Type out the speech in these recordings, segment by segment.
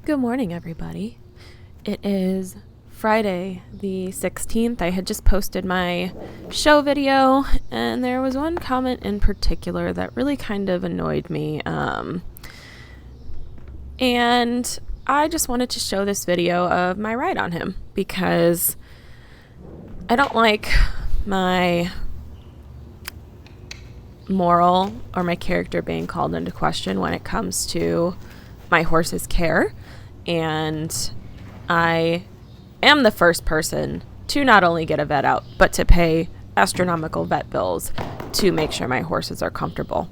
Good morning, everybody. It is Friday the 16th. I had just posted my show video, and there was one comment in particular that really kind of annoyed me. And I just wanted to show this video of my ride on him because I don't like my moral or my character being called into question when it comes to my horse's care. And I am the first person to not only get a vet out, but to pay astronomical vet bills to make sure my horses are comfortable.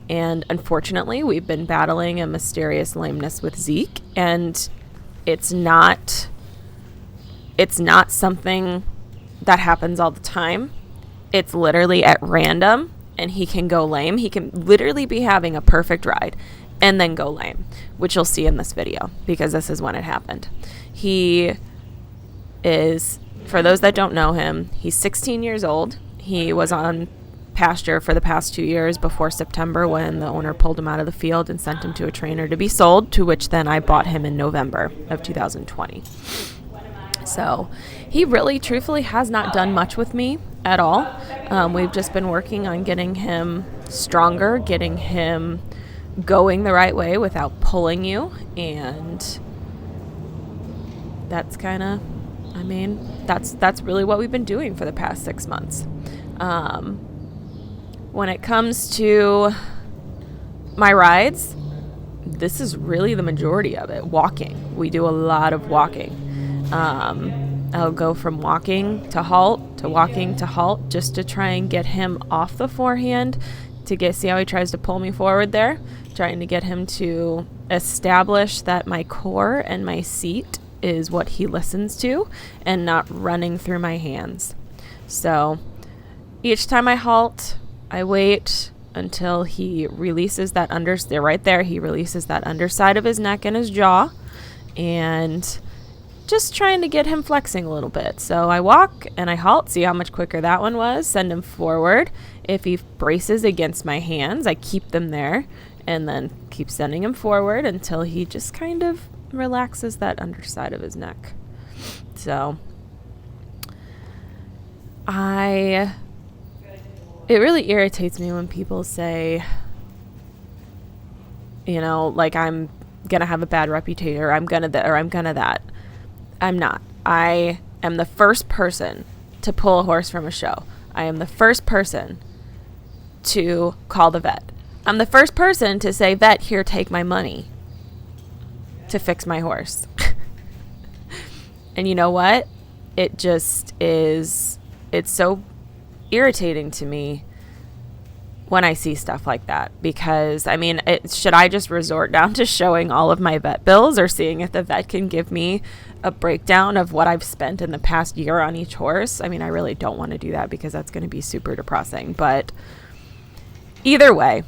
And unfortunately, we've been battling a mysterious lameness with Zeke, and it's not something that happens all the time. It's literally at random, and he can go lame. He can literally be having a perfect ride and then go lame, which you'll see in this video because this is when it happened. He is, for those that don't know him, he's 16 years old. He was on pasture for the past 2 years before September when the owner pulled him out of the field and sent him to a trainer to be sold, to which then I bought him in November of 2020. So he really truthfully has not done much with me at all. We've just been working on getting him stronger, getting him going the right way without pulling you, and that's kind of, that's really what we've been doing for the past 6 months. When it comes to my rides, this is really the majority of it. Walking. We do a lot of walking. I'll go from walking to halt to walking to halt just to try and get him off the forehand to see how he tries to pull me forward there, trying to get him to establish that my core and my seat is what he listens to and not running through my hands. So each time I halt, I wait until he releases that right there, he releases that underside of his neck and his jaw, and just trying to get him flexing a little bit. So I walk and I halt, see how much quicker that one was, send him forward. If he braces against my hands, I keep them there and then keep sending him forward until he just kind of relaxes that underside of his neck. So it really irritates me when people say, like I'm gonna have a bad reputation, or I'm gonna that. I'm not. I am the first person to pull a horse from a show. I am the first person to call the vet. I'm the first person to say, vet, here, take my money to fix my horse. And you know what? It just is, it's so irritating to me when I see stuff like that, because should I just resort down to showing all of my vet bills or seeing if the vet can give me a breakdown of what I've spent in the past year on each horse? I really don't want to do that because that's going to be super depressing. But either way,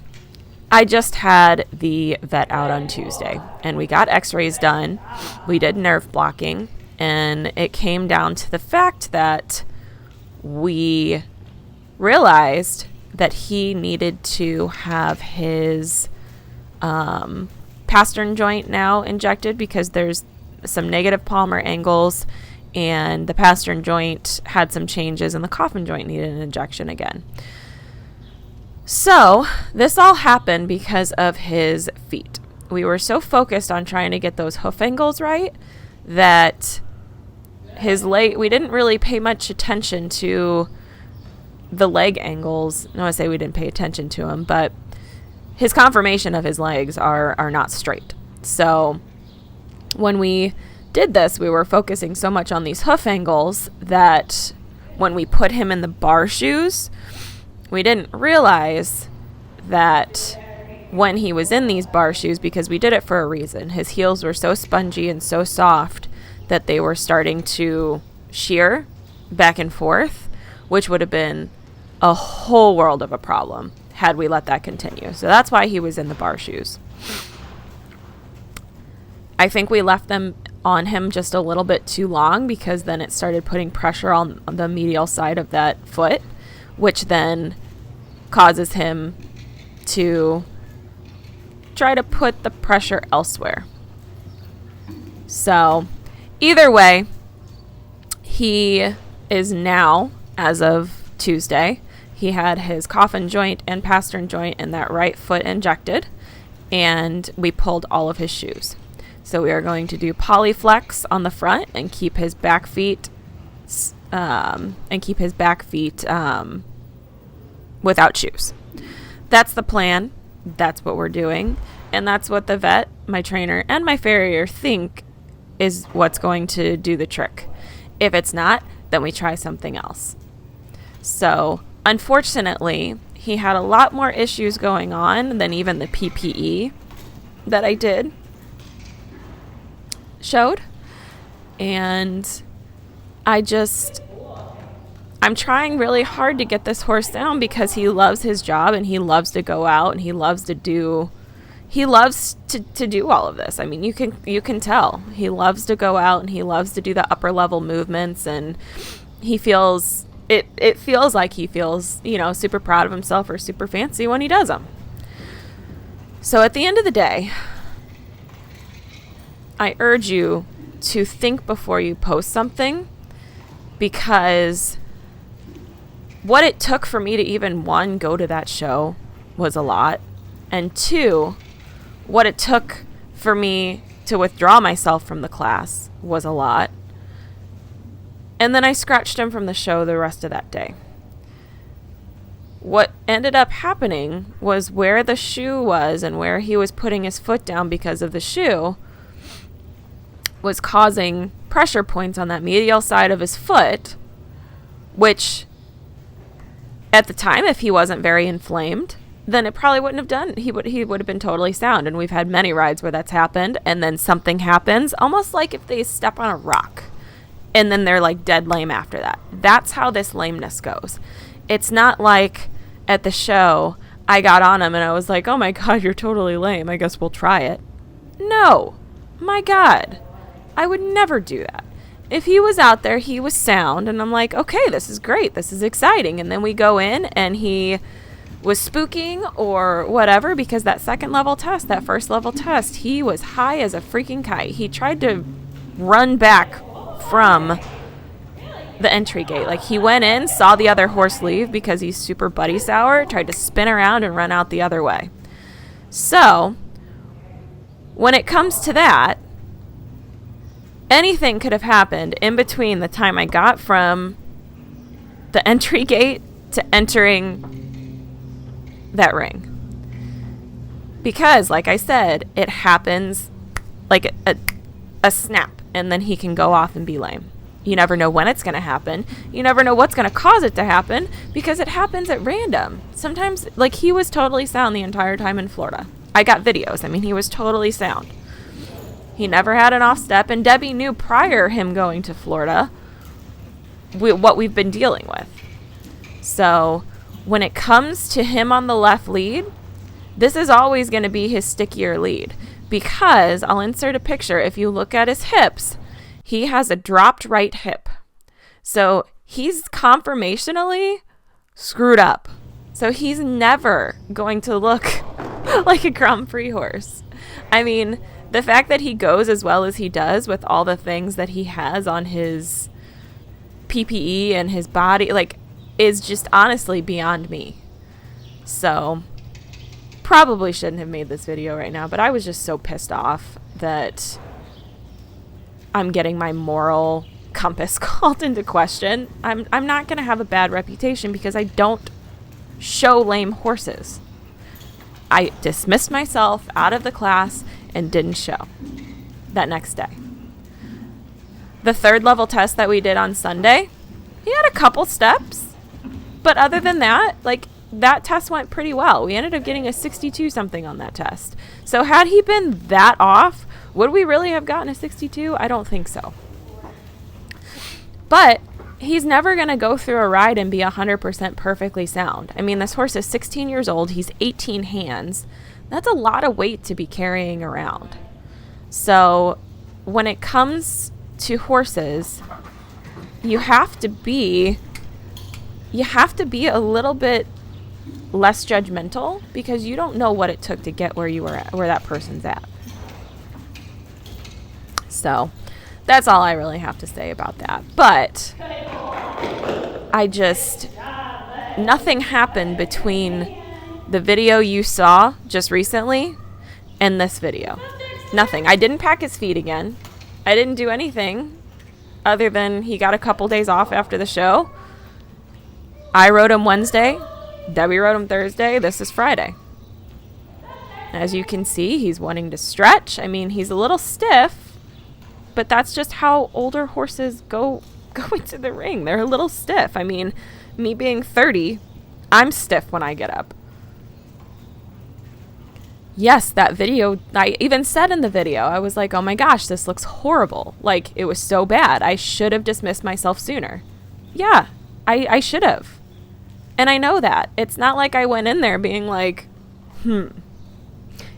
I just had the vet out on Tuesday and we got x-rays done. We did nerve blocking, and it came down to the fact that we realized that he needed to have his pastern joint now injected because there's some negative palmar angles, and the pastern joint had some changes and the coffin joint needed an injection again. So this all happened because of his feet. We were so focused on trying to get those hoof angles right that his leg, we didn't really pay much attention to the leg angles. No, I say we didn't pay attention to him, but his conformation of his legs are not straight. So when we did this, we were focusing so much on these hoof angles that when we put him in the bar shoes, we didn't realize that when he was in these bar shoes, because we did it for a reason, his heels were so spongy and so soft that they were starting to shear back and forth, which would have been a whole world of a problem had we let that continue. So that's why he was in the bar shoes. I think we left them on him just a little bit too long because then it started putting pressure on the medial side of that foot, which then causes him to try to put the pressure elsewhere. So either way, he is now, as of Tuesday, he had his coffin joint and pastern joint in that right foot injected, and we pulled all of his shoes. So we are going to do polyflex on the front and keep his back feet without shoes. That's the plan. That's what we're doing. And that's what the vet, my trainer, and my farrier think is what's going to do the trick. If it's not, then we try something else. So, unfortunately, he had a lot more issues going on than even the PPE that I did showed. And I'm trying really hard to get this horse down because he loves his job and he loves to go out and he loves to do all of this. I mean, you can tell he loves to go out and he loves to do the upper level movements, and he feels it feels like he feels, super proud of himself or super fancy when he does them. So at the end of the day, I urge you to think before you post something, because what it took for me to even, one, go to that show was a lot, and two, what it took for me to withdraw myself from the class was a lot. And then I scratched him from the show the rest of that day. What ended up happening was where the shoe was and where he was putting his foot down because of the shoe was causing pressure points on that medial side of his foot, which at the time, if he wasn't very inflamed, then it probably wouldn't have done. He would have been totally sound. And we've had many rides where that's happened, and then something happens, almost like if they step on a rock and then they're like dead lame after that. That's how this lameness goes. It's not like at the show I got on him and I was like, oh my God, you're totally lame, I guess we'll try it. No, my God, I would never do that. If he was out there, he was sound, and I'm like, okay, this is great, this is exciting. And then we go in and he was spooking or whatever, because that first level test, he was high as a freaking kite. He tried to run back from the entry gate. Like, he went in, saw the other horse leave because he's super buddy sour, tried to spin around and run out the other way. So when it comes to that, anything could have happened in between the time I got from the entry gate to entering that ring. Because, like I said, it happens like a snap, and then he can go off and be lame. You never know when it's going to happen. You never know what's going to cause it to happen, because it happens at random. Sometimes, like, he was totally sound the entire time in Florida. I got videos. I mean, he was totally sound. He never had an off step, and Debbie knew prior him going to Florida what we've been dealing with. So when it comes to him on the left lead, this is always going to be his stickier lead, because I'll insert a picture. If you look at his hips, he has a dropped right hip. So he's conformationally screwed up. So he's never going to look like a Grand Prix horse. I mean, the fact that he goes as well as he does with all the things that he has on his PPE and his body, like, is just honestly beyond me. So probably shouldn't have made this video right now, but I was just so pissed off that I'm getting my moral compass called into question. I'm not going to have a bad reputation because I don't show lame horses. I dismissed myself out of the class and didn't show that next day. The third level test that we did on Sunday, he had a couple steps, but other than that, like, that test went pretty well. We ended up getting a 62 something on that test. So had he been that off, would we really have gotten a 62? I don't think so. But he's never going to go through a ride and be 100% perfectly sound. I mean, this horse is 16 years old. He's 18 hands. That's a lot of weight to be carrying around. So when it comes to horses, you have to be a little bit less judgmental, because you don't know what it took to get where you were at, where that person's at. So that's all I really have to say about that. But nothing happened between the video you saw just recently and this video. Nothing. I didn't pack his feet again. I didn't do anything other than he got a couple days off after the show. I rode him Wednesday. Debbie rode him Thursday. This is Friday. As you can see, he's wanting to stretch. I mean, he's a little stiff, but that's just how older horses go into the ring. They're a little stiff. I mean, me being 30, I'm stiff when I get up. Yes, that video, I even said in the video, I was like, oh my gosh, this looks horrible. Like, it was so bad. I should have dismissed myself sooner. Yeah, I should have. And I know that. It's not like I went in there being like,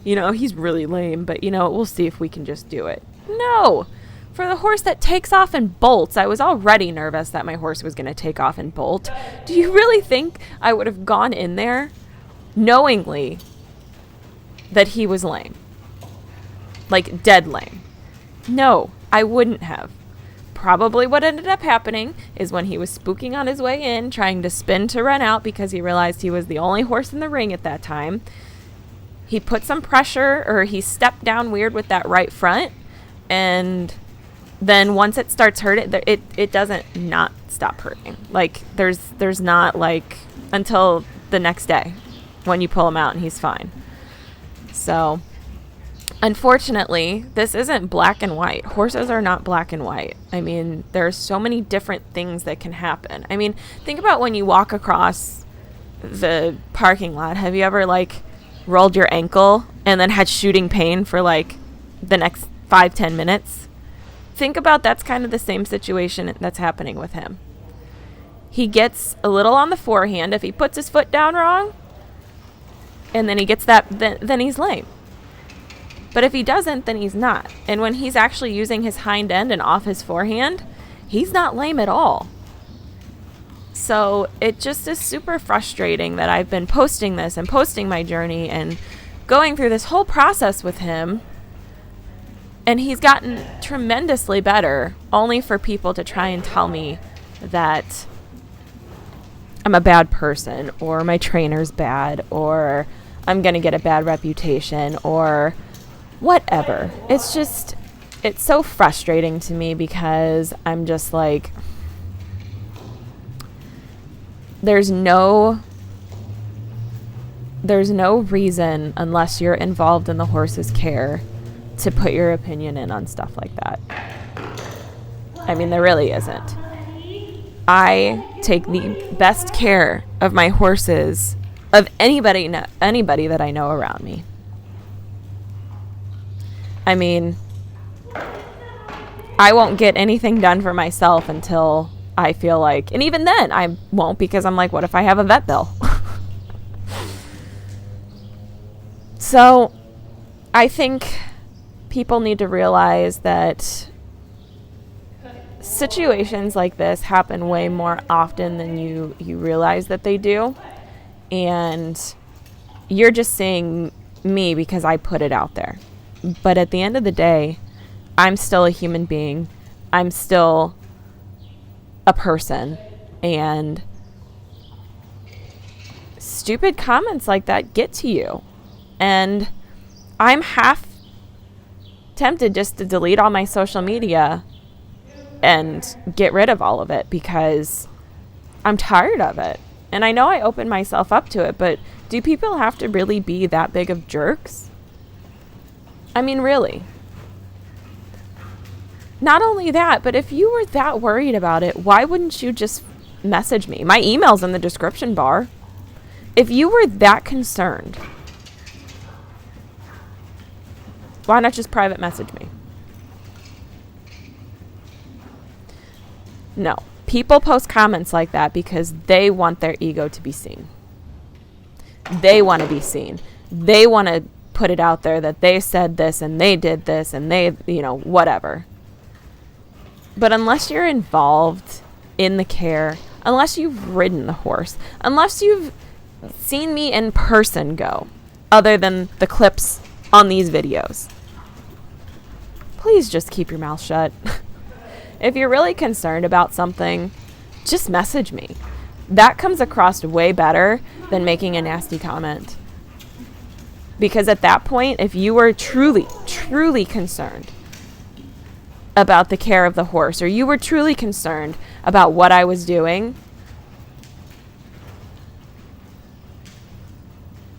he's really lame, but, we'll see if we can just do it. No. For the horse that takes off and bolts, I was already nervous that my horse was going to take off and bolt. Do you really think I would have gone in there knowingly that he was lame? Like, dead lame? No, I wouldn't have. Probably what ended up happening is when he was spooking on his way in, trying to spin to run out because he realized he was the only horse in the ring at that time, he put some pressure, or he stepped down weird with that right front, and then once it starts hurting, it doesn't not stop hurting. Like, there's not, like, until the next day when you pull him out and he's fine. So, unfortunately, this isn't black and white. Horses are not black and white. I mean, there are so many different things that can happen. I mean, think about when you walk across the parking lot. Have you ever, like, rolled your ankle and then had shooting pain for, like, the next 5-10 minutes? Think about that's kind of the same situation that's happening with him. He gets a little on the forehand. If he puts his foot down wrong, and then he gets that, then he's lame. But if he doesn't, then he's not. And when he's actually using his hind end and off his forehand, he's not lame at all. So it just is super frustrating that I've been posting this and posting my journey and going through this whole process with him. And he's gotten tremendously better, only for people to try and tell me that I'm a bad person, or my trainer's bad, or I'm going to get a bad reputation, or whatever. It's so frustrating to me because I'm just like, there's no reason, unless you're involved in the horse's care, to put your opinion in on stuff like that. I mean, there really isn't. I take the best care of my horses, of anybody that I know around me. I mean, I won't get anything done for myself until I feel like, and even then I won't, because I'm like, what if I have a vet bill? So I think people need to realize that situations like this happen way more often than you realize that they do. And you're just seeing me because I put it out there. But at the end of the day, I'm still a human being. I'm still a person. And stupid comments like that get to you. And I'm half tempted just to delete all my social media and get rid of all of it, because I'm tired of it. And I know I open myself up to it, but do people have to really be that big of jerks? I mean, really. Not only that, but if you were that worried about it, why wouldn't you just message me? My email's in the description bar. If you were that concerned, why not just private message me? No. People post comments like that because they want their ego to be seen. They want to be seen. They want to put it out there that they said this and they did this and they, whatever. But unless you're involved in the care, unless you've ridden the horse, unless you've seen me in person go, other than the clips on these videos, please just keep your mouth shut. If you're really concerned about something, just message me. That comes across way better than making a nasty comment. Because at that point, if you were truly, truly concerned about the care of the horse, or you were truly concerned about what I was doing,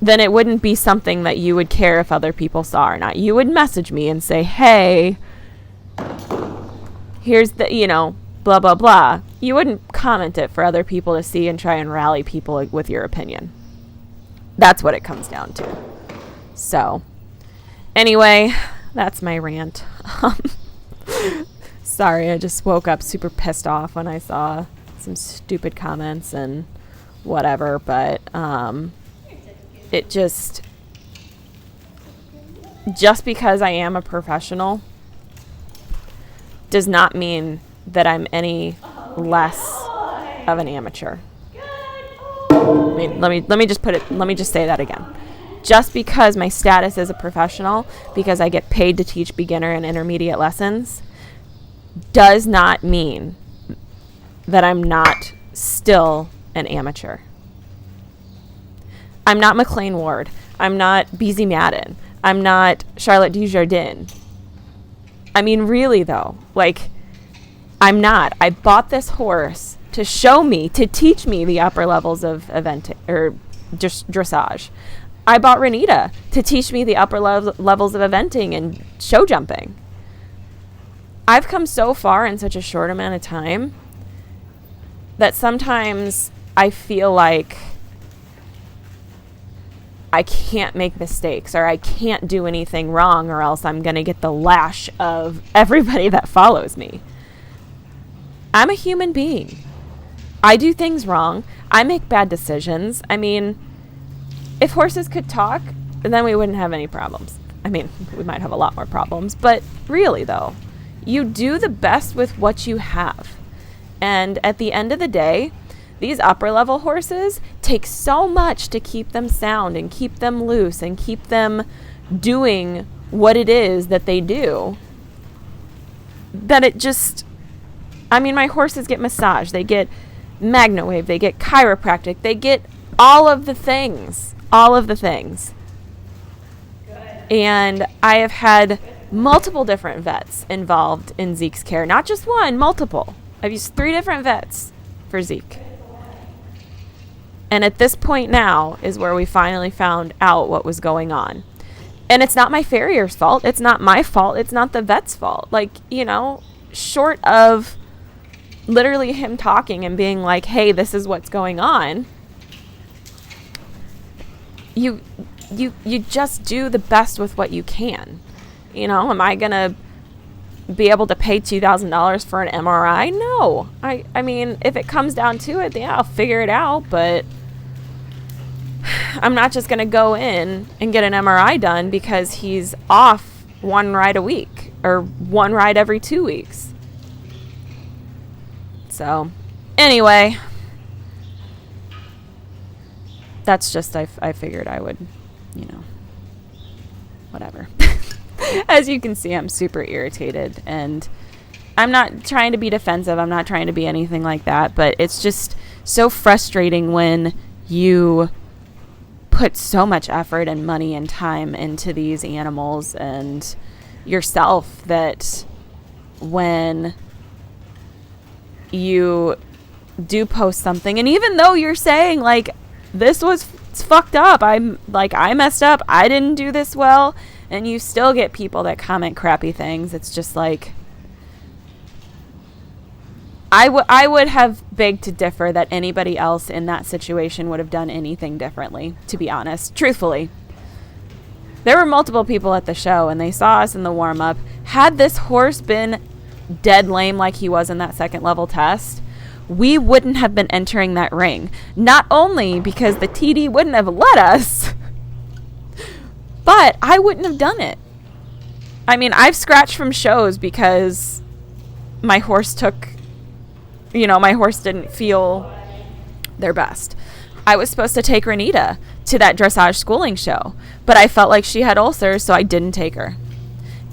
then it wouldn't be something that you would care if other people saw or not. You would message me and say, hey, here's the, blah, blah, blah. You wouldn't comment it for other people to see and try and rally people with your opinion. That's what it comes down to. So, anyway, that's my rant. Sorry, I just woke up super pissed off when I saw some stupid comments and whatever, but it just because I am a professional does not mean that I'm any less of an amateur. I mean, let me just say that again. Just because my status is a professional, because I get paid to teach beginner and intermediate lessons, does not mean that I'm not still an amateur. I'm not McLean Ward. I'm not BZ Madden. I'm not Charlotte Dujardin. I mean, really though, I'm not. I bought this horse to teach me the upper levels of eventing or just dressage. I bought Renita to teach me the upper levels of eventing and show jumping. I've come so far in such a short amount of time that sometimes I feel like I can't make mistakes or I can't do anything wrong or else I'm going to get the lash of everybody that follows me. I'm a human being. I do things wrong. I make bad decisions. I mean, if horses could talk, then we wouldn't have any problems. I mean, we might have a lot more problems, but really though, you do the best with what you have. And at the end of the day, these upper level horses take so much to keep them sound and keep them loose and keep them doing what it is that they do, that it just, I mean, my horses get massage, they get MagnaWave, they get chiropractic, they get all of the things. And I have had multiple different vets involved in Zeke's care. Not just one, multiple. I've used 3 different vets for Zeke. And at this point now is where we finally found out what was going on. And it's not my farrier's fault. It's not my fault. It's not the vet's fault. Short of literally him talking and being like, hey, this is what's going on. You just do the best with what you can. Am I going to be able to pay $2,000 for an MRI? No. I mean, if it comes down to it, yeah, I'll figure it out, but I'm not just going to go in and get an MRI done because he's off one ride a week or one ride every 2 weeks. So, anyway, that's just, I figured I would, whatever. As you can see, I'm super irritated, and I'm not trying to be defensive. I'm not trying to be anything like that, but it's just so frustrating when you put so much effort and money and time into these animals and yourself that when you do post something, and even though you're saying this was fucked up, I messed up, I didn't do this well, and you still get people that comment crappy things, it's just I would have begged to differ that anybody else in that situation would have done anything differently, to be honest. Truthfully. There were multiple people at the show, and they saw us in the warm-up. Had this horse been dead lame like he was in that second level test, we wouldn't have been entering that ring. Not only because the TD wouldn't have let us, but I wouldn't have done it. I mean, I've scratched from shows because my horse didn't feel their best. I was supposed to take Renita to that dressage schooling show, but I felt like she had ulcers, so I didn't take her.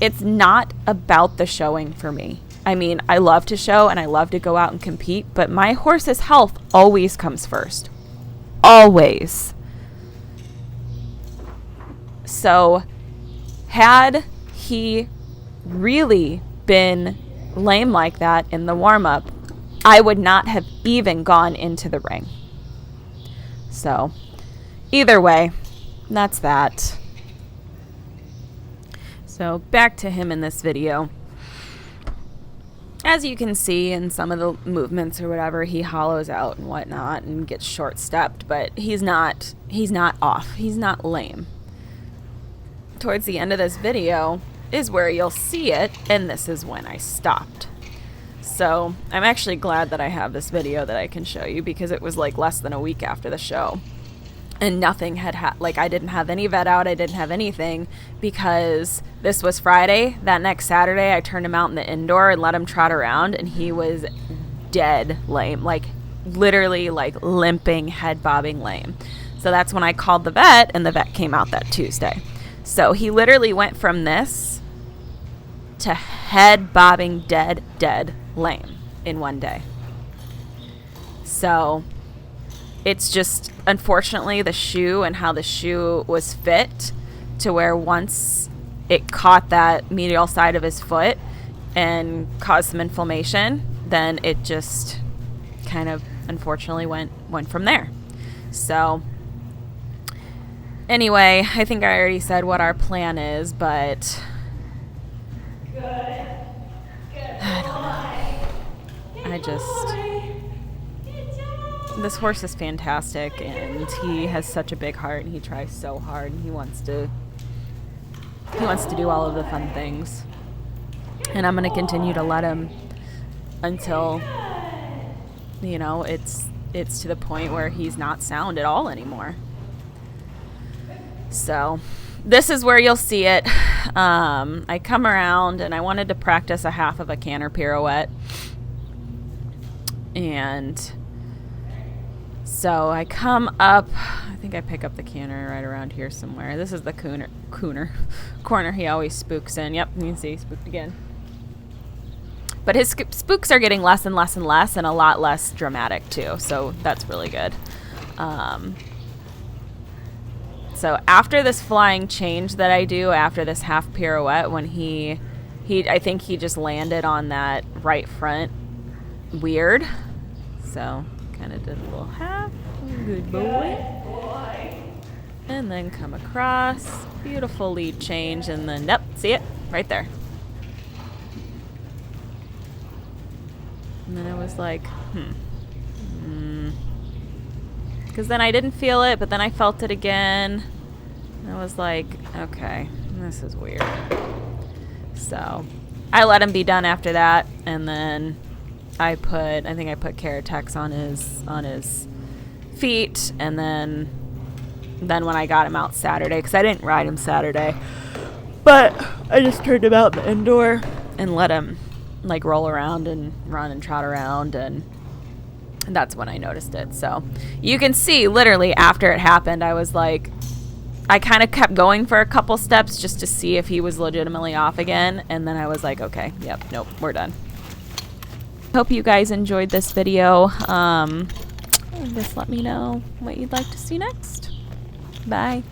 it's not about the showing for me. I mean, I love to show and I love to go out and compete, but my horse's health always comes first. Always. So, had he really been lame like that in the warm-up, I would not have even gone into the ring. So, either way, that's that. So, back to him in this video. As you can see in some of the movements or whatever, he hollows out and whatnot and gets short-stepped, but he's not off. He's not lame. Towards the end of this video is where you'll see it, and this is when I stopped. So I'm actually glad that I have this video that I can show you, because it was like less than a week after the show. And nothing had like, I didn't have any vet out, I didn't have anything, because this was Friday. That next Saturday, I turned him out in the indoor and let him trot around, and he was dead lame, like literally like limping, head bobbing lame. So that's when I called the vet, and the vet came out that Tuesday. So he literally went from this to head bobbing, dead lame in one day. So it's just, unfortunately, the shoe and how the shoe was fit to where once it caught that medial side of his foot and caused some inflammation, then it just kind of unfortunately went from there. So anyway, I think I already said what our plan is, but I don't know. This horse is fantastic, and he has such a big heart, and he tries so hard, and he wants to do all of the fun things. And I'm going to continue to let him until, you know, it's to the point where he's not sound at all anymore. So this is where you'll see it. I come around, and I wanted to practice a half of a canter pirouette. And so I come up, I think I pick up the canter right around here somewhere. This is the corner he always spooks in. Yep, you can see, spooked again. But his spooks are getting less and less and less, and a lot less dramatic too, so that's really good. So after this flying change that I do, after this half pirouette, when I think he just landed on that right front weird. So kind of did a little half, good boy. And then come across, beautiful lead change, and then, yep, see it? Right there. And then I was like, because then I didn't feel it, but then I felt it again. And I was like, okay, this is weird. So I let him be done after that, and then I think I put Karatex on his feet, and then when I got him out Saturday, because I didn't ride him Saturday, but I just turned him out in the indoor and let him like roll around and run and trot around, and that's when I noticed it. So you can see literally after it happened, I was like, I kind of kept going for a couple steps just to see if he was legitimately off again, and then I was like, okay, yep, nope, we're done. Hope you guys enjoyed this video. Just let me know what you'd like to see next. Bye.